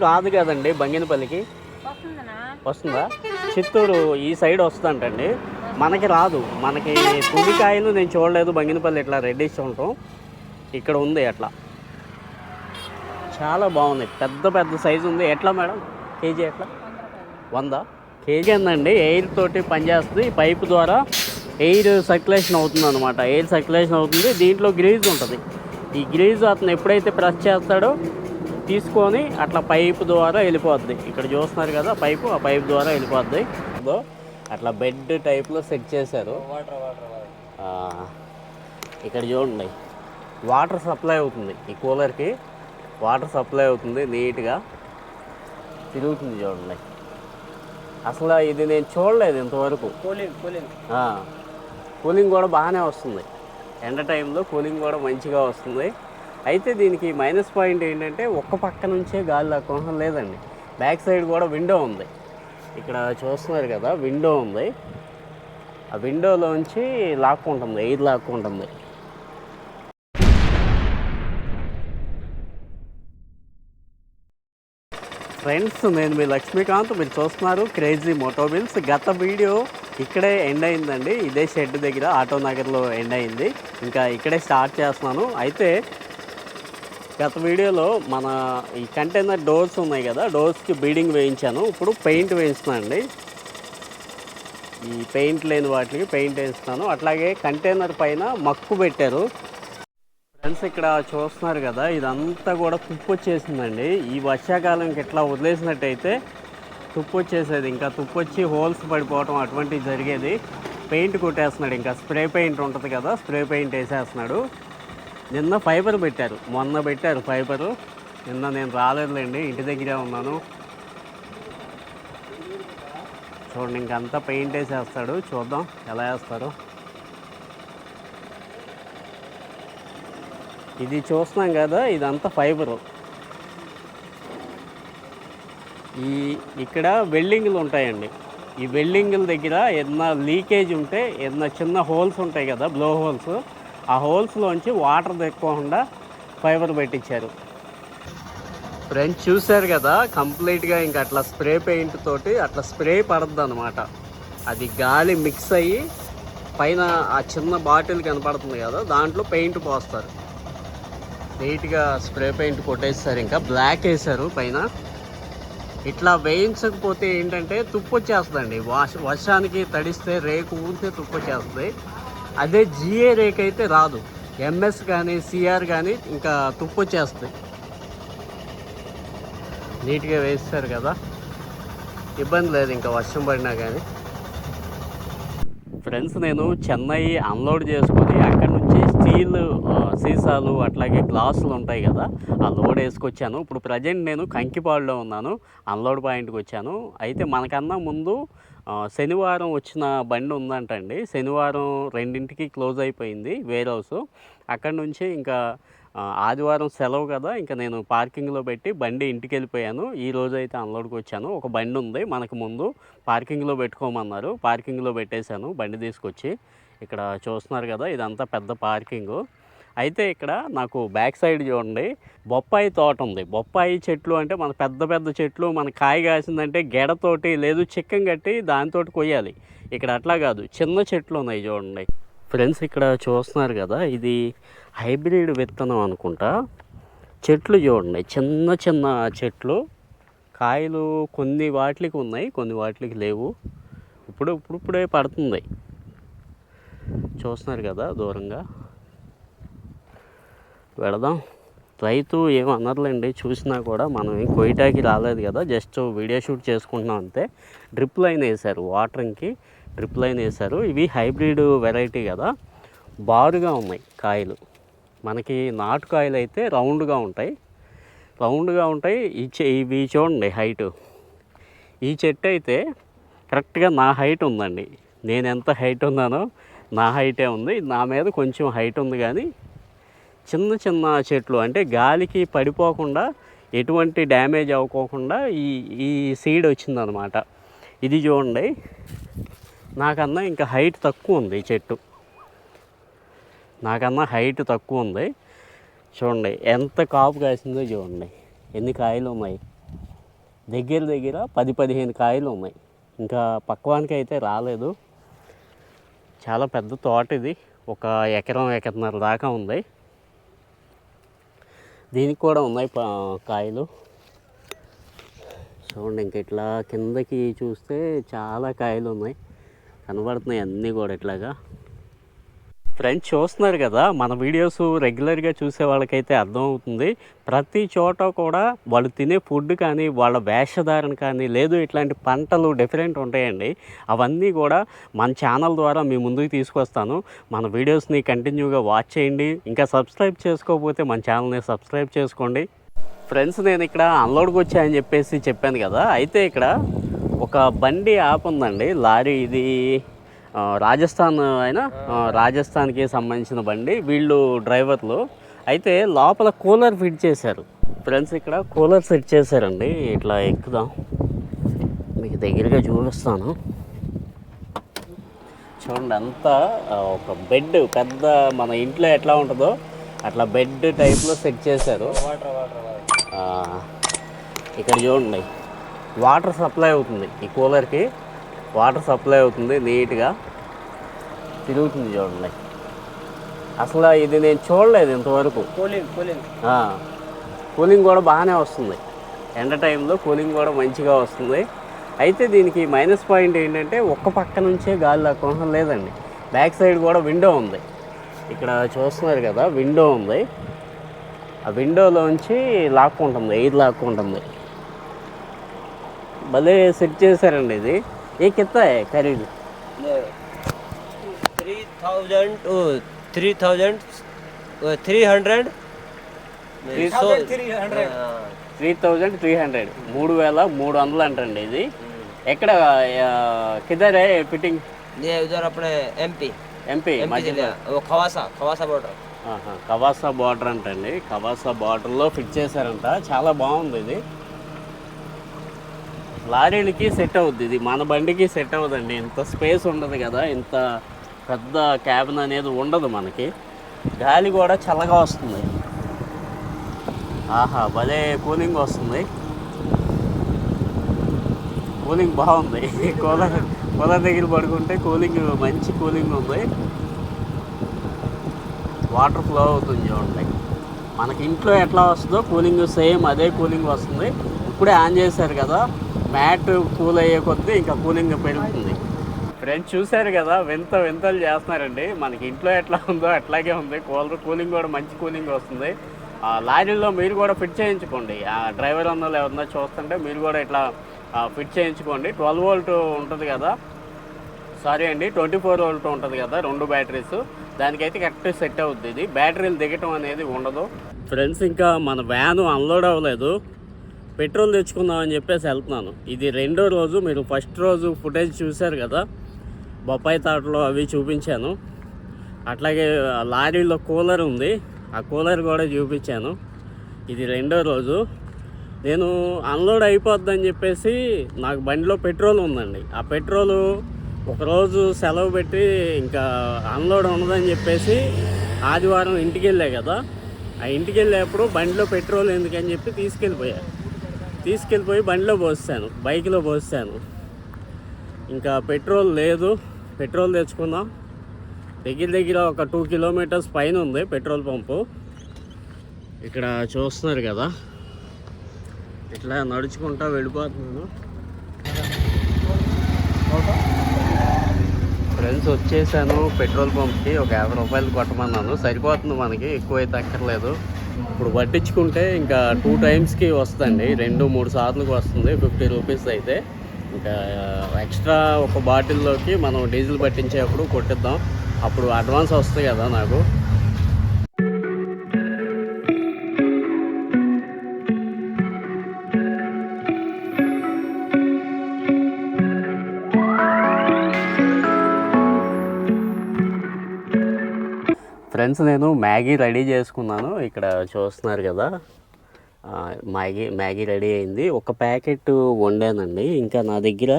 రాదు కదండి బంగినపల్లికి. వస్తుందా? చిత్తూరు ఈ సైడ్ వస్తుందంటండి, మనకి రాదు. మనకి పులికాయలు నేను చూడలేదు బంగినపల్లి ఇట్లా రెడ్డిష్ ఉంటాం. ఇక్కడ ఉంది అట్లా, చాలా బాగుంది. పెద్ద పెద్ద సైజు ఉంది. ఎట్లా మేడం కేజీ? ఎట్లా? 100 కేజీ అందండి. ఎయిర్ తోటి పనిచేస్తుంది. ఈ పైపు ద్వారా ఎయిర్ సర్క్యులేషన్ అవుతుంది అనమాట. ఎయిర్ సర్క్యులేషన్ అవుతుంది. దీంట్లో గ్రీజ్ ఉంటుంది. ఈ గ్రీజ్ అతను ఎప్పుడైతే ప్రెస్ చేస్తాడో తీసుకొని అట్లా పైపు ద్వారా వెళ్ళిపోద్ది. ఇక్కడ చూస్తున్నారు కదా పైపు, ఆ పైపు ద్వారా వెళ్ళిపోద్ది. అట్లా బెడ్ టైప్లో సెట్ చేశారు. ఇక్కడ చూడండి, వాటర్ సప్లై అవుతుంది. ఈ కూలర్కి వాటర్ సప్లై అవుతుంది. నీట్గా తిరుగుతుంది చూడండి. అసలు ఇది నేను చూడలేదు ఇంతవరకు. కూలింగ్ కూడా బాగానే వస్తుంది. ఎండ టైంలో కూలింగ్ కూడా మంచిగా వస్తుంది. అయితే దీనికి మైనస్ పాయింట్ ఏంటంటే ఒక్క పక్క నుంచే గాలి లాక్కోవడం లేదండి. బ్యాక్ సైడ్ కూడా విండో ఉంది. ఇక్కడ చూస్తున్నారు కదా విండో ఉంది. ఆ విండోలోంచి లాక్కుంటుంది, ఎయిర్ లాక్కుంటుంది. ఫ్రెండ్స్, నేను మీ లక్ష్మీకాంత్. మీరు చూస్తున్నారు క్రేజీ మోటోబిల్స్. గత వీడియో ఇక్కడే ఎండ్ అయిందండి. ఇదే షెడ్ దగ్గర ఆటో నగర్లో ఎండ్ అయింది. ఇంకా ఇక్కడే స్టార్ట్ చేస్తున్నాను. అయితే గత వీడియోలో మన ఈ కంటైనర్ డోర్స్ ఉన్నాయి కదా, డోర్స్కి బీడింగ్ వేయించాను. ఇప్పుడు పెయింట్ వేయిస్తున్నాను అండి. ఈ పెయింట్ లేని వాటికి పెయింట్ వేయిస్తున్నాను. అట్లాగే కంటైనర్ పైన మక్కు పెట్టారు. ఫ్రెండ్స్, ఇక్కడ చూస్తున్నారు కదా ఇదంతా కూడా తుప్పు వచ్చేసిందండి. ఈ వర్షాకాలంకి ఇట్లా వదిలేసినట్టయితే తుప్పు వచ్చేసేది. ఇంకా తుప్పు వచ్చి హోల్స్ పడిపోవటం అటువంటివి జరిగేది. పెయింట్ కొట్టేస్తున్నాడు. ఇంకా స్ప్రే పెయింట్ ఉంటుంది కదా, స్ప్రే పెయింట్ వేసేస్తున్నాడు. నిన్న ఫైబర్ పెట్టారు, మొన్న పెట్టారు ఫైబరు. నిన్న నేను రాలేదులేండి, ఇంటి దగ్గరే ఉన్నాను. చూడండి, ఇంకంతా పెయింట్ వేసేస్తాడు. చూద్దాం ఎలా వేస్తారో. ఇది చూస్తున్నాం కదా, ఇదంతా ఫైబరు. ఇక్కడ వెల్డింగ్లు ఉంటాయండి. ఈ వెల్డింగ్ల దగ్గర ఏదన్నా లీకేజ్ ఉంటే, ఏదన్నా చిన్న హోల్స్ ఉంటాయి కదా, బ్లో హోల్స్, ఆ హోల్స్లోంచి వాటర్ తెక్కకుండా ఫైబర్ పెట్టించారు. ఫ్రెండ్స్, చూశారు కదా కంప్లీట్గా ఇంకా అట్లా స్ప్రే పెయింట్ తోటి అట్లా స్ప్రే పడుతుంది అనమాట. అది గాలి మిక్స్ అయ్యి పైన ఆ చిన్న బాటిల్ కనపడుతుంది కదా, దాంట్లో పెయింట్ పోస్తారు. నీట్గా స్ప్రే పెయింట్ కొట్టేస్తారు. ఇంకా బ్లాక్ వేశారు పైన. ఇట్లా వేయించకపోతే ఏంటంటే తుప్పు వచ్చేస్తుందండి. వర్షానికి తడిస్తే రేకు ఊరితే తుప్పు వచ్చేస్తుంది. అదే జిఏ రేక్ అయితే రాదు. ఎంఎస్ కానీ సిఆర్ కానీ ఇంకా తుప్పు వచ్చేస్తుంది. నీట్గా వేస్తారు కదా, ఇబ్బంది లేదు ఇంకా వర్షం పడినా కానీ. ఫ్రెండ్స్, నేను చెన్నై అన్లోడ్ చేసుకొని అక్కడ నుంచి స్టీల్ సీసాలు అట్లాగే గ్లాసులు ఉంటాయి కదా, ఆ లోడ్ వేసుకొచ్చాను. ఇప్పుడు ప్రజెంట్ నేను కంకిపాడులో ఉన్నాను, అన్లోడ్ పాయింట్కి వచ్చాను. అయితే మనకన్నా ముందు శనివారం వచ్చిన బండి ఉందంటండి. శనివారం 2ంటికి క్లోజ్ అయిపోయింది వేర్ హౌస్. అక్కడ నుంచి ఇంకా ఆదివారం సెలవు కదా, ఇంకా నేను పార్కింగ్లో పెట్టి బండి ఇంటికి వెళ్ళిపోయాను. ఈ రోజు అయితే అన్లోడ్కి వచ్చాను. ఒక బండి ఉంది మనకు ముందు, పార్కింగ్లో పెట్టుకోమన్నారు, పార్కింగ్లో పెట్టేశాను బండి తీసుకొచ్చి. ఇక్కడ చూస్తున్నారు కదా ఇదంతా పెద్ద పార్కింగు. అయితే ఇక్కడ నాకు బ్యాక్ సైడ్ చూడండి బొప్పాయి తోట ఉంది. బొప్పాయి చెట్లు అంటే మన పెద్ద పెద్ద చెట్లు, మన కాయ కాసిందంటే గెడతోటి లేదు చిక్కం కట్టి దాంతో కొయ్యాలి. ఇక్కడ అట్లా కాదు, చిన్న చెట్లు ఉన్నాయి చూడండి. ఫ్రెండ్స్, ఇక్కడ చూస్తున్నారు కదా ఇది హైబ్రిడ్ విత్తనం అనుకుంటా. చెట్లు చూడండి, చిన్న చిన్న చెట్లు. కాయలు కొన్ని వాటికి ఉన్నాయి, కొన్ని వాటికి లేవు. ఇప్పుడే పడుతుంది. చూస్తున్నారు కదా దూరంగా. వెళదాం. రైతు ఏమన్నర్లేండి, చూసినా కూడా మనం ఏం కొయ్యటానికి రాలేదు కదా, జస్ట్ వీడియో షూట్ చేసుకుంటున్నాం అంతే. డ్రిప్ లైన్ వేశారు, వాటరింగ్కి డ్రిప్ లైన్ వేశారు. ఇవి హైబ్రిడ్ వెరైటీ కదా, బారుగా ఉన్నాయి కాయలు. మనకి నాటు కాయలు అయితే రౌండ్గా ఉంటాయి. ఇవి చూడండి హైటు. ఈ చెట్టు అయితే కరెక్ట్గా నా హైట్ ఉందండి. నేను ఎంత హైట్ ఉన్నానో నా హైటే ఉంది. నా మీద కొంచెం హైట్ ఉంది, కానీ చిన్న చిన్న చెట్లు అంటే గాలికి పడిపోకుండా, ఎటువంటి డ్యామేజ్ అవ్వకోకుండా ఈ సీడ్ వచ్చిందనమాట. ఇది చూడండి, నాకన్నా ఇంకా హైట్ తక్కువ ఉంది. ఈ చెట్టు నాకన్నా హైట్ తక్కువ ఉంది. చూడండి ఎంత కాపు కాసిందో చూడండి, ఎన్ని కాయలు ఉన్నాయి. దగ్గర దగ్గర 10-15 కాయలు ఉన్నాయి. ఇంకా పక్వానికి అయితే రాలేదు. చాలా పెద్ద తోట ఇది, ఒక ఎకరన్నర దాకా ఉంది. దీనికి కూడా ఉన్నాయి కాయలు. చూడండి, ఇంక ఇట్లా కిందకి చూస్తే చాలా కాయలు ఉన్నాయి, కనబడుతున్నాయి అన్నీ కూడా ఇట్లాగా. ఫ్రెండ్స్ చూస్తున్నారు కదా, మన వీడియోస్ రెగ్యులర్గా చూసే వాళ్ళకైతే అర్థమవుతుంది. ప్రతి చోట కూడా వాళ్ళు తినే ఫుడ్ కానీ, వాళ్ళ వేషధారణ కానీ, లేదు ఇట్లాంటి పంటలు డిఫరెంట్ ఉంటాయండి. అవన్నీ కూడా మన ఛానల్ ద్వారా మీ ముందుకు తీసుకొస్తాను. మన వీడియోస్ని కంటిన్యూగా వాచ్ చేయండి. ఇంకా సబ్స్క్రైబ్ చేసుకోకపోతే మన ఛానల్ని సబ్స్క్రైబ్ చేసుకోండి. ఫ్రెండ్స్, నేను ఇక్కడ అన్లోడ్కి వచ్చాయని చెప్పేసి చెప్పాను కదా, అయితే ఇక్కడ ఒక బండి ఆపుందండి, లారీ. ఇది రాజస్థాన్ రాజస్థాన్కి సంబంధించిన బండి. వీళ్ళు డ్రైవర్లు. అయితే లోపల కూలర్ ఫిట్ చేశారు ఫ్రెండ్స్. ఇక్కడ కూలర్ సెట్ చేశారండి. ఇట్లా ఎక్కుదాం, మీకు దగ్గరగా చూపిస్తాను. చూడండి, అంతా ఒక బెడ్, పెద్ద మన ఇంట్లో ఎట్లా ఉంటుందో అట్లా బెడ్ టైప్లో సెట్ చేశారు. ఇక్కడ చూడండి, వాటర్ సప్లై అవుతుంది. ఈ కూలర్కి వాటర్ సప్లై అవుతుంది, నీట్గా తిరుగుతుంది. చూడండి, అసలు ఇది నేను చూడలేదు ఇంతవరకు. కూలింగ్ కూడా బాగానే వస్తుంది. ఎండ టైంలో కూలింగ్ కూడా మంచిగా వస్తుంది. అయితే దీనికి మైనస్ పాయింట్ ఏంటంటే ఒక్క పక్క నుంచే గాలి లాక్కోవడం లేదండి. బ్యాక్ సైడ్ కూడా విండో ఉంది. ఇక్కడ చూస్తున్నారు కదా, విండో ఉంది. ఆ విండోలోంచి లాక్కుంటుంది, ఎయిర్ లాక్కుంటుంది. భలే సెట్ చేశారండి ఇది. ఏ కిత్తా ఖరీదు? 3,300 3,300 అంటండి ఇది. ఎక్కడ కిదర్ ఫిట్టింగ్? उधर अपने एमपी కవాసా బార్డర్ అంటండి. కవాసా బార్డర్లో ఫిట్ చేశారంట. చాలా బాగుంది ఇది. లారీలకి సెట్ అవుద్ది ఇది, మన బండికి సెట్ అవ్వదండి. ఇంత స్పేస్ ఉండదు కదా, ఇంత పెద్ద క్యాబిన్ అనేది ఉండదు మనకి. గాలి కూడా చల్లగా వస్తుంది. ఆహా, భలే కూలింగ్ వస్తుంది. కూలింగ్ బాగుంది. కూలర్ దగ్గర పడుకుంటే కూలింగ్, మంచి కూలింగ్ ఉంది. వాటర్ ఫ్లో అవుతుంది చూడండి. మనకి ఇంట్లో ఎట్లా వస్తుందో కూలింగ్ సేమ్ అదే కూలింగ్ వస్తుంది. ఇప్పుడే ఆన్ చేశారు కదా, మ్యాట్ కూల్ అయ్యే కొద్దీ ఇంకా కూలింగ్ పెరుగుతుంది. ఫ్రెండ్స్ చూశారు కదా, వింతలు చేస్తున్నారండి. మనకి ఇంట్లో ఎట్లా ఉందో అట్లాగే ఉంది. కూలింగ్ కూడా మంచి కూలింగ్ వస్తుంది. లారీల్లో మీరు కూడా ఫిట్ చేయించుకోండి. డ్రైవర్ అన్నోళ్ళు ఎవరన్నా చూస్తుంటే మీరు కూడా ఇట్లా ఫిట్ చేయించుకోండి. 12 వోల్ట్ ఉంటుంది కదా, సారీ అండి 24 వోల్ట్ ఉంటుంది కదా, 2 బ్యాటరీస్. దానికైతే కరెక్ట్ సెట్ అవుద్ది. ఇది బ్యాటరీలు దిగటం అనేది ఉండదు. ఫ్రెండ్స్, ఇంకా మన వ్యాను అన్లోడ్ అవ్వలేదు. పెట్రోల్ తెచ్చుకుందామని చెప్పేసి వెళ్తున్నాను. ఇది 2వ రోజు. మీరు ఫస్ట్ రోజు ఫుటేజ్ చూశారు కదా, బొప్పాయి తోటలో అవి చూపించాను. అట్లాగే లారీలో కూలర్ ఉంది, ఆ కూలర్ కూడా చూపించాను. ఇది 2వ రోజు. నేను అన్లోడ్ అయిపోద్దని చెప్పేసి నాకు బండిలో పెట్రోల్ ఉందండి. ఆ పెట్రోలు ఒకరోజు సెలవు పెట్టి ఇంకా అన్లోడ్ ఉండదని చెప్పేసి ఆదివారం ఇంటికి వెళ్ళా కదా, ఆ ఇంటికి వెళ్ళేప్పుడు బండిలో పెట్రోల్ ఎందుకని చెప్పి తీసుకెళ్ళిపోయి బండిలో పోసాను, బైక్లో పోసాను. ఇంకా పెట్రోల్ లేదు. పెట్రోల్ తెచ్చుకుందాం. దగ్గర ఒక 2 కిలోమీటర్స్ పైన ఉంది పెట్రోల్ పంపు. ఇక్కడ చూస్తున్నారు కదా, ఇట్లా నడుచుకుంటా వెళ్ళిపోతున్నాను. ఫ్రెండ్స్, వచ్చేసాను పెట్రోల్ పంప్కి. ఒక 50 రూపాయలు కొట్టమన్నాను, సరిపోతుంది మనకి, ఎక్కువైతే అక్కర్లేదు. ఇప్పుడు పట్టించుకుంటే ఇంకా 2 టైమ్స్కి వస్తుందండి, 2-3 సార్లకు వస్తుంది. 50 రూపీస్ అయితే ఇంకా ఎక్స్ట్రా ఒక బాటిల్లోకి మనం డీజిల్ పట్టించేటప్పుడు కొట్టిద్దాం. అప్పుడు అడ్వాన్స్ వస్తాయి కదా నాకు. ఫ్రెండ్స్, నేను మ్యాగీ రెడీ చేసుకున్నాను. ఇక్కడ చూస్తున్నారు కదా, మ్యాగీ రెడీ అయింది. ఒక ప్యాకెట్ వండానండి. ఇంకా నా దగ్గర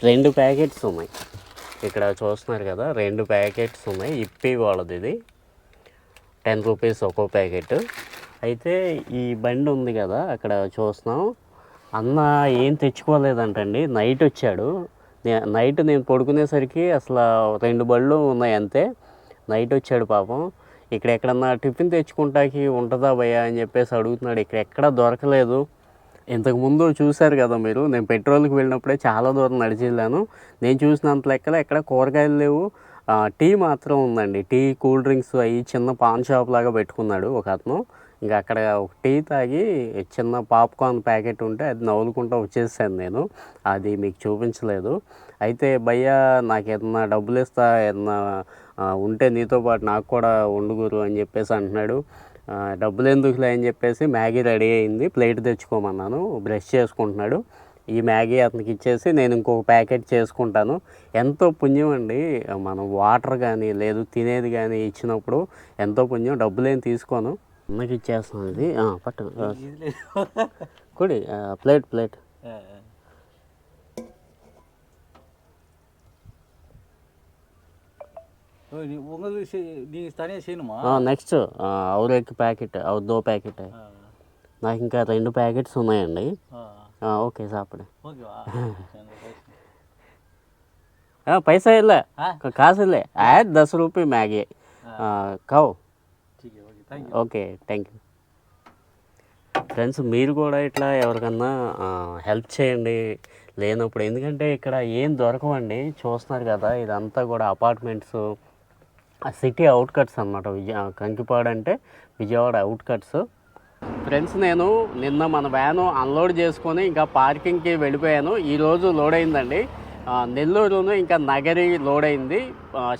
2 ప్యాకెట్స్ ఉన్నాయి. ఇక్కడ చూస్తున్నారు కదా, 2 ప్యాకెట్స్ ఉన్నాయి. ఇప్పి వాళ్ళది. ఇది 10 రూపీస్ ఒక్కో ప్యాకెట్. అయితే ఈ బండి ఉంది కదా, అక్కడ చూస్తున్నాం, అన్న ఏం తెచ్చుకోలేదంటండి, నైట్ వచ్చాడు. నైట్ నేను పడుకునేసరికి అసలు 2 బళ్ళు ఉన్నాయి అంతే. నైట్ వచ్చాడు పాపం. ఇక్కడ ఎక్కడన్నా టిఫిన్ తెచ్చుకుంటాకి ఉంటుందా భయ్యా అని చెప్పేసి అడుగుతున్నాడు. ఇక్కడ ఎక్కడా దొరకలేదు. ఇంతకుముందు చూశారు కదా మీరు, నేను పెట్రోల్కి వెళ్ళినప్పుడే చాలా దూరం నడిచి వెళ్ళాను. నేను చూసినంత లెక్కలో ఎక్కడ కూరగాయలు లేవు. టీ మాత్రం ఉందండి. టీ, కూల్ డ్రింక్స్ అవి చిన్న పాన్ షాప్ లాగా పెట్టుకున్నాడు ఒక అతను. ఇంకా అక్కడ ఒక టీ తాగి చిన్న పాప్కార్న్ ప్యాకెట్ ఉంటే అది నవ్వులుకుంటూ వచ్చేసాను నేను. అది మీకు చూపించలేదు. అయితే భయ్యా నాకు ఏదన్నా డబ్బులు ఇస్తా, ఏదన్నా ఉంటే నీతో పాటు నాకు కూడా వండుగురు అని చెప్పేసి అంటున్నాడు. డబ్బులు ఎందుకులే అని చెప్పేసి మ్యాగీ రెడీ అయింది, ప్లేట్ తెచ్చుకోమన్నాను. బ్రష్ చేసుకుంటున్నాడు. ఈ మ్యాగీ అతనికి ఇచ్చేసి నేను ఇంకొక ప్యాకెట్ చేసుకుంటాను. ఎంతో పుణ్యం అండి, మనం వాటర్ కానీ లేదు తినేది కానీ ఇచ్చినప్పుడు ఎంతో పుణ్యం. డబ్బులేం తీసుకోను, అన్నకి ఇచ్చేస్తాను. ఇది పట్టు కొడి ప్లేట్. నెక్స్ట్ और एक पैकेट और 2 पैकेट है. నాకు ఇంకా 2 ప్యాకెట్స్ ఉన్నాయండి. ఓకే సాపడే पैसा ఇల్లే కాసు ఇల్లే 10 రూపాయ మ్యాగీ కావు. Okay thank you. ఫ్రెండ్స్ మీరు కూడా ఇట్లా ఎవరికన్నా హెల్ప్ చేయండి లేనప్పుడు. ఎందుకంటే ఇక్కడ ఏం దొరకవండి. చూస్తున్నారు కదా, ఇదంతా కూడా అపార్ట్మెంట్స్, సిటీ అవుట్కట్స్ అనమాట. కంకిపాడు అంటే విజయవాడ అవుట్కట్స్. ఫ్రెండ్స్ నేను నిన్న మన వ్యాను అన్లోడ్ చేసుకొని ఇంకా పార్కింగ్కి వెళ్ళిపోయాను. ఈరోజు లోడ్ అయిందండి. నెల్లూరును ఇంకా నగరి లోడ్ అయింది.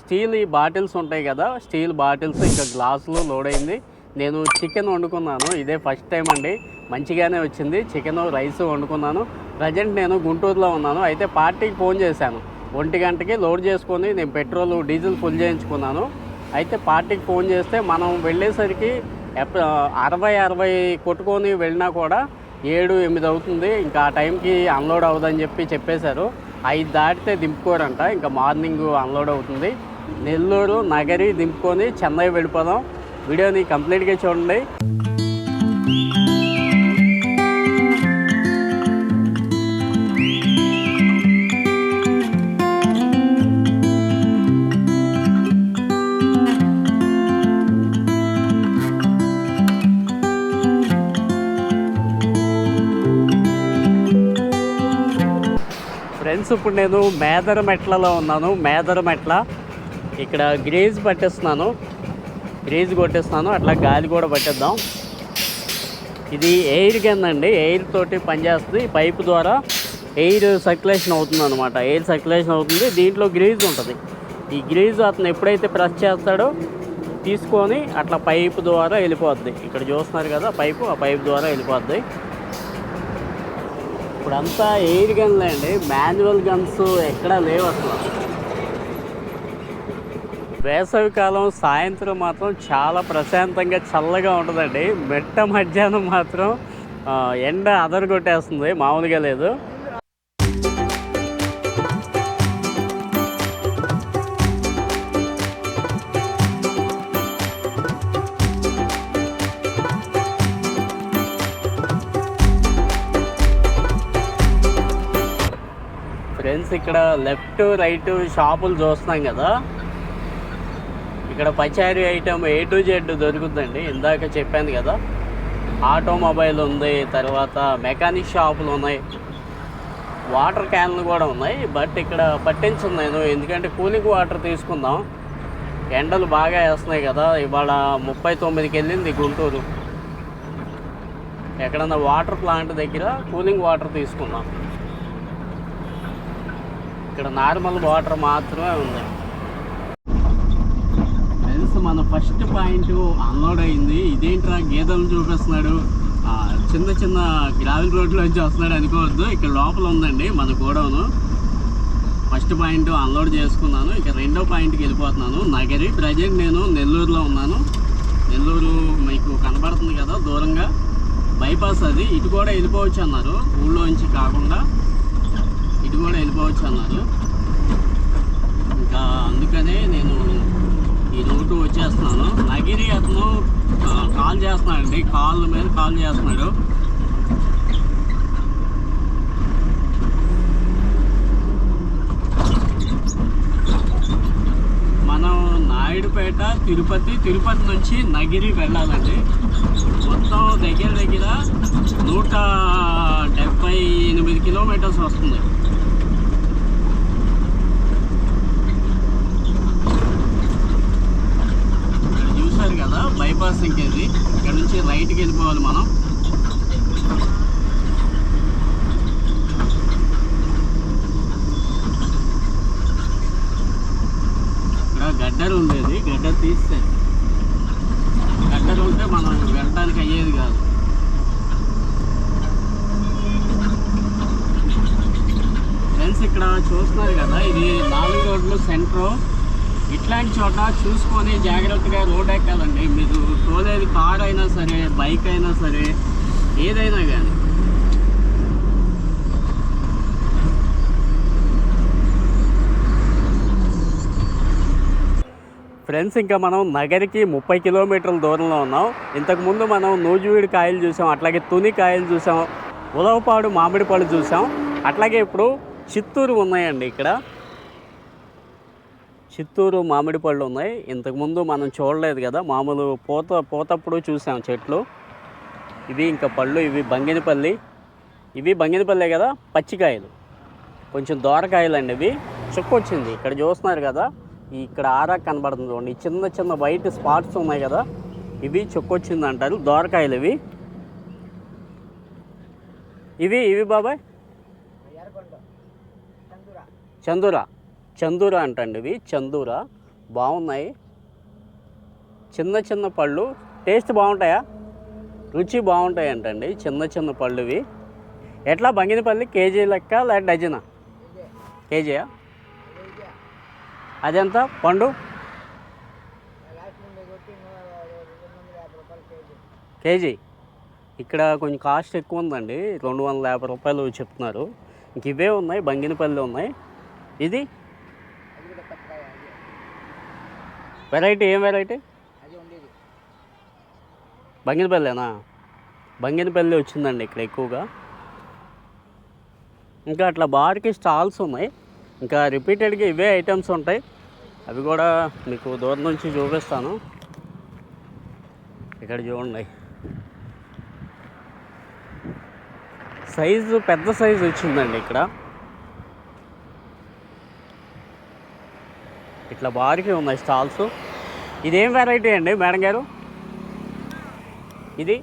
స్టీల్ బాటిల్స్ ఉంటాయి కదా, స్టీల్ బాటిల్స్ ఇంకా గ్లాసులు లోడ్ అయింది. నేను చికెన్ వండుకున్నాను, ఇదే ఫస్ట్ టైం అండి. మంచిగానే వచ్చింది. Chicken rice వండుకున్నాను. ప్రజెంట్ నేను గుంటూరులో ఉన్నాను. అయితే పార్టీకి ఫోన్ చేశాను. 1 గంటకి లోడ్ చేసుకొని నేను పెట్రోల్ డీజిల్ ఫుల్ చేయించుకున్నాను. అయితే పార్టీకి ఫోన్ చేస్తే మనం వెళ్ళేసరికి 60 కొట్టుకొని వెళ్ళినా కూడా 7-8 అవుతుంది. ఇంకా ఆ టైంకి అన్లోడ్ అవ్వదని చెప్పేశారు. 5 దాటితే దింపుకోరంట. ఇంకా మార్నింగ్ అన్లోడ్ అవుతుంది. నెల్లూరు నగరి దింపుకొని చెన్నై వెళ్ళిపోదాం. వీడియోని కంప్లీట్గా చూడండి. ఫ్రెండ్స్ ఇప్పుడు నేను మేదరమెట్లలో ఉన్నాను. మేదరమెట్ల ఇక్కడ గ్రీజ్ పట్టేస్తున్నాను, గ్రీజ్ కొట్టేస్తున్నాను. అట్లా గాలి కూడా పట్టేద్దాం. ఇది ఎయిర్ గన్ అండి, ఎయిర్ తోటి పనిచేస్తుంది. పైపు ద్వారా ఎయిర్ సర్క్యులేషన్ అవుతుంది అనమాట. ఎయిర్ సర్క్యులేషన్ అవుతుంది. దీంట్లో గ్రీజ్ ఉంటుంది. ఈ గ్రీజ్ అతను ఎప్పుడైతే ప్రెస్ చేస్తాడో తీసుకొని అట్లా పైపు ద్వారా వెళ్ళిపోద్ది. ఇక్కడ చూస్తున్నారు కదా పైపు, ఆ పైపు ద్వారా వెళ్ళిపోద్ది. ఇప్పుడంతా ఎయిర్ గన్లే అండి, మాన్యువల్ గన్స్ ఎక్కడా లేవు అసలు. వేసవికాలం సాయంత్రం మాత్రం చాలా ప్రశాంతంగా చల్లగా ఉంటుందండి. మెట్ట మధ్యాహ్నం మాత్రం ఎండ అదరగొట్టేస్తుంది, మామూలుగా లేదు. ఫ్రెండ్స్ ఇక్కడ లెఫ్ట్ రైట్ షాపులు చూస్తున్నాం కదా, ఇక్కడ పచారీ ఐటమ్ A to Z దొరుకుతుందండి. ఇందాక చెప్పాను కదా, ఆటోమొబైల్ ఉంది, తర్వాత మెకానిక్ షాపులు ఉన్నాయి, వాటర్ క్యాన్లు కూడా ఉన్నాయి. బట్ ఇక్కడ పట్టించను నేను, ఎందుకంటే కూలింగ్ వాటర్ తీసుకుందాం. ఎండలు బాగా వేస్తున్నాయి కదా. ఇవాళ 39కి వెళ్ళింది గుంటూరు. ఎక్కడన్నా వాటర్ ప్లాంట్ దగ్గర కూలింగ్ వాటర్ తీసుకుందాం. ఇక్కడ నార్మల్ వాటర్ మాత్రమే ఉంది. ఫ్రెండ్స్ మన ఫస్ట్ పాయింట్ అన్లోడ్ అయింది. ఇదేంట్రా గేదెలను చూపిస్తున్నాడు, చిన్న చిన్న గ్రావెల్ రోడ్లోంచి వస్తున్నాడు అనుకోవద్దు. ఇక్కడ లోపల ఉందండి మన గోడౌను. ఫస్ట్ పాయింట్ అన్లోడ్ చేసుకున్నాను. ఇక రెండో పాయింట్కి వెళ్ళిపోతున్నాను, నగరి. ప్రజెంట్ నేను నెల్లూరులో ఉన్నాను. నెల్లూరు మీకు కనబడుతుంది కదా దూరంగా, బైపాస్ అది. ఇటు కూడా వెళ్ళిపోవచ్చు అన్నారు, ఊళ్ళోంచి కాకుండా ఇటు కూడా వెళ్ళిపోవచ్చు అన్నారు. ఇంకా అందుకనే నేను ఈ రూటు వచ్చేస్తున్నాను. నగిరి అతను కాల్ చేస్తున్నాడండి, కాల్ మీద కాల్ చేస్తున్నాడు. నాయుడుపేట తిరుపతి నుంచి నగిరి వెళ్ళాలండి. మొత్తం దగ్గర 178 కిలోమీటర్స్ వస్తుంది. ఇక్కడ చూసారు కదా బైపాస్ ఇంకేది, ఇక్కడ నుంచి రైట్కి వెళ్ళిపోవాలి మనం. గడ్డలు ఉండేది, గడ్డలు తీస్తే గడ్డలు ఉంటే మనం వెళ్ళడానికి అయ్యేది కాదు. ఫ్రెండ్స్ ఇక్కడ చూస్తున్నారు కదా, ఇది 4 రోడ్లు సెంటర్. ఇట్లాంటి చోట చూసుకొని జాగ్రత్తగా రోడ్ ఎక్కాలండి. మీరు తోలేది కార్ అయినా సరే, బైక్ అయినా సరే, ఏదైనా కానీ. ఫ్రెండ్స్ ఇంకా మనం నగరికి 30 కిలోమీటర్ల దూరంలో ఉన్నాం. ఇంతకుముందు మనం నూజివీడు కాయలు చూసాం, అట్లాగే తుని కాయలు చూసాం, ఉలవపాడు మామిడి పళ్ళు చూసాం. అట్లాగే ఇప్పుడు చిత్తూరు ఉన్నాయండి. ఇక్కడ చిత్తూరు మామిడి పళ్ళు ఉన్నాయి. ఇంతకుముందు మనం చూడలేదు కదా, మామూలు పోతప్పుడు చూసాం చెట్లు. ఇవి ఇంకా పళ్ళు, ఇవి బంగినపల్లి. ఇవి బంగినపల్లే కదా, పచ్చికాయలు, కొంచెం దోరకాయలు అండి. ఇవి చుక్కొచ్చింది ఇక్కడ చూస్తున్నారు కదా, ఇక్కడ ఆరా కనబడుతుంది చూడండి, చిన్న చిన్న వైట్ స్పాట్స్ ఉన్నాయి కదా, ఇవి చుక్కొచ్చింది అంటారు, దోరకాయలు ఇవి. ఇవి బాబాయ్ చందూరా అంటండి. ఇవి చందూరా, బాగున్నాయి. చిన్న చిన్న పళ్ళు, టేస్ట్ బాగుంటాయా, రుచి బాగుంటాయి అంటండి. చిన్న చిన్న పళ్ళు ఇవి. ఎట్లా బంగినపల్లి కేజీ లెక్క లేక డజనా? కేజీయా? అదెంత పండు? కేజీ. ఇక్కడ కొంచెం కాస్ట్ ఎక్కువ ఉందండి, 250 రూపాయలు చెప్తున్నారు. ఇంక ఇవే ఉన్నాయి, బంగినపల్లి ఉన్నాయి. ఇది వెరైటీ, ఏం వెరైటీ? బంగినపల్లేనా? బంగినపల్లి వచ్చిందండి ఇక్కడ ఎక్కువగా. ఇంకా అట్లా బార్కి స్టాల్స్ ఉన్నాయి. ఇంకా రిపీటెడ్గా ఇవే ఐటమ్స్ ఉంటాయి. అవి కూడా మీకు దూరం నుంచి చూపిస్తాను. ఇక్కడ చూడండి, సైజు పెద్ద సైజు వచ్చిందండి ఇక్కడ. ఇట్లా బార్కి ఉన్నాయి స్టాల్స్. ఇదేం వెరైటీ అండి మేడం గారు? ఇది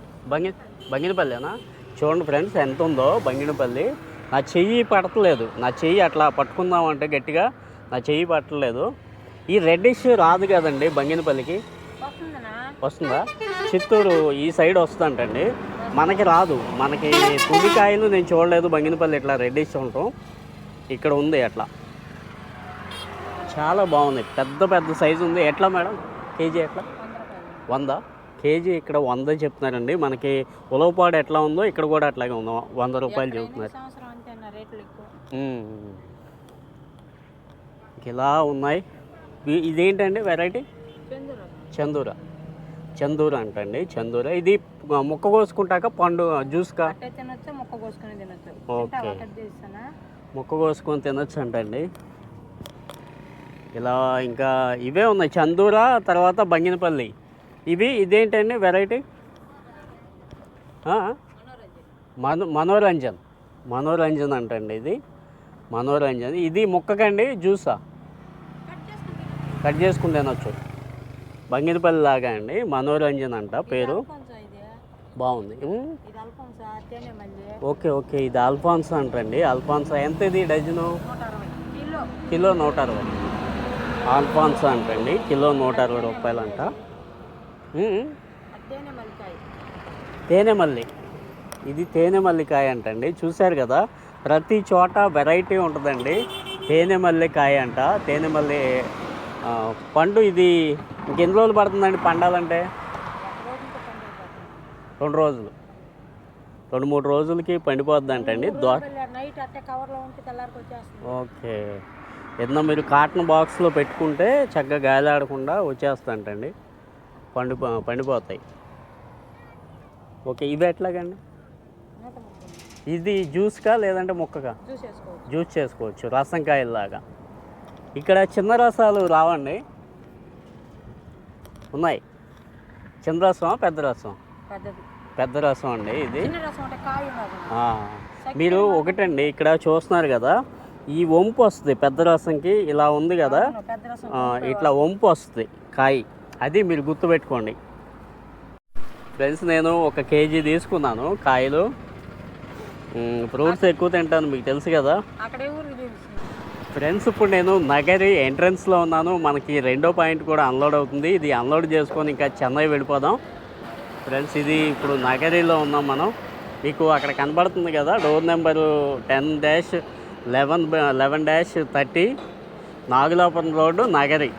బంగినపల్లినా? చూడండి ఫ్రెండ్స్ ఎంత ఉందో బంగినపల్లి. నా చెయ్యి పట్టలేదు, నా చెయ్యి అట్లా పట్టుకుందామంటే గట్టిగా నా చెయ్యి పట్టలేదు. ఈ రెడ్డిష్ రాదు కదండి బంగినపల్లికి, వస్తుందా? చిత్తూరు ఈ సైడ్ వస్తుందంటండి, మనకి రాదు. మనకి తులికాయలు నేను చూడలేదు, బంగినపల్లి ఇట్లా రెడ్డిష్ ఉంటాం. ఇక్కడ ఉంది అట్లా, చాలా బాగుంది, పెద్ద పెద్ద సైజు ఉంది. ఎట్లా మేడం కేజీ? ఎట్లా? 100 కేజీ ఇక్కడ 100 చెప్తున్నారండి. మనకి ఉలవపాడు ఎట్లా ఉందో ఇక్కడ కూడా అట్లాగే ఉందో, 100 రూపాయలు చెప్తున్నారు. ఇలా ఉన్నాయి. ఇదేంటండి వెరైటీ? చందూరా అంటండి, చందూరా. ఇది ముక్క కోసుకుంటాక పండు జ్యూస్కా? ఓకే, ముక్క కోసుకొని తినొచ్చు అంటండి. ఇలా ఇంకా ఇవే ఉన్నాయి, చందూరా, తర్వాత బంగినపల్లి. ఇదేంటండి వెరైటీ? మనోరంజన్ అంటండి. ఇది మనోరంజన్. ఇది ముక్కకండి, జ్యూసా? కట్ చేసుకుని తినొచ్చు. బంగినపల్లి లాగా అండి, మనోరంజన్ అంట పేరు. బాగుంది. ఓకే, ఇది అల్ఫాన్సా అంటండి. అల్ఫాన్సా ఎంత ఇది డజను? కిలో 160. అల్ఫాన్సా అంటండి, కిలో 160 రూపాయలు అంట. తేనెమల్లి, ఇది తేనెమల్లికాయ అంటండి. చూశారు కదా, ప్రతి చోట వెరైటీ ఉంటుందండి. తేనెమల్లికాయ అంట, తేనెమల్లి పండు. ఇది ఇంకెన్ని రోజులు పడుతుందండి పండాలంటే? 2 రోజులు, 2-3 రోజులకి పండిపోద్ది అంటండి. ఓకే, ఏదన్నా మీరు కాటన్ బాక్స్లో పెట్టుకుంటే చక్కగా గాలి ఆడకుండా వచ్చేస్తుందంటండి, పండిపోతాయి. ఓకే, ఇవి ఎట్లాగండి? ఇది జ్యూస్కా లేదంటే ముక్కగా? జ్యూస్ చేసుకోవచ్చు, రసంకాయలాగా. ఇక్కడ చిన్న రసాలు రావండి, ఉన్నాయి. చిన్న రసమా పెద్ద రసం? పెద్దది. పెద్ద రసం అండి ఇది. చిన్న రసం అంటే కాయ ఉండదు. మీరు ఒకటండి ఇక్కడ చూస్తున్నారు కదా, ఈ వంపు వస్తుంది పెద్ద రసంకి, ఇలా ఉంది కదా, పెద్ద రసం ఇట్లా వంపు వస్తుంది కాయ, అది మీరు గుర్తుపెట్టుకోండి. ఫ్రెండ్స్ నేను 1 కేజీ తీసుకున్నాను కాయలు. ఫ్రూట్స్ ఎక్కువ తింటాను మీకు తెలుసు కదా. అక్కడే ఊరికి తెలుసు. ఫ్రెండ్స్ ఇప్పుడు నేను నగరి ఎంట్రన్స్లో ఉన్నాను. మనకి 2వ పాయింట్ కూడా అన్లోడ్ అవుతుంది. ఇది అన్లోడ్ చేసుకొని ఇంకా చెన్నై వెళ్ళిపోదాం. ఫ్రెండ్స్ ఇది ఇప్పుడు నగరిలో ఉన్నాం మనం. మీకు అక్కడ కనబడుతుంది కదా door number 10-11-30 Nagulapuram road Nagari.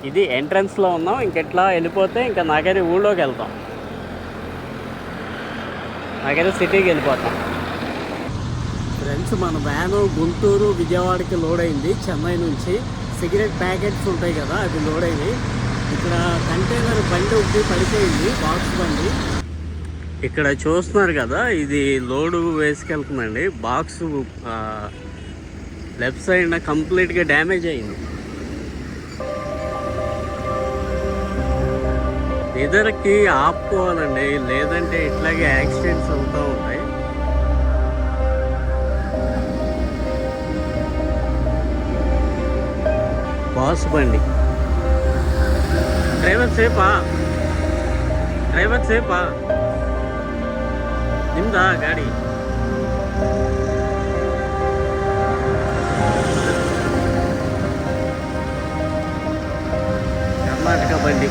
ఇది ఎంట్రన్స్లో ఉన్నాం. ఇంకెట్లా వెళ్ళిపోతే ఇంకా నగరి ఊళ్ళోకి వెళ్తాం, నగరి సిటీకి వెళ్ళిపోతాం. ఫ్రెండ్స్ మన వ్యాను గుంటూరు విజయవాడకి లోడ్ అయింది. చెన్నై నుంచి సిగరెట్ ప్యాకెట్స్ ఉంటాయి కదా అది లోడ్ అయింది. ఇక్కడ కంటైనర్ బండి ఒకటి పడిపోయింది, బాక్స్ బండి. ఇక్కడ చూస్తున్నారు కదా ఇది లోడు వేసుకెళ్తుందండి. బాక్స్ లెఫ్ట్ సైడ్ కంప్లీట్గా డ్యామేజ్ అయింది. ఎదురుకి ఆపుకోవాలండి, లేదంటే ఇట్లాగే యాక్సిడెంట్స్ అవుతూ ఉంటాయి. బాస్ బండి. డ్రైవర్ సేపా నిందా గాడి. కర్ణాటక బండి.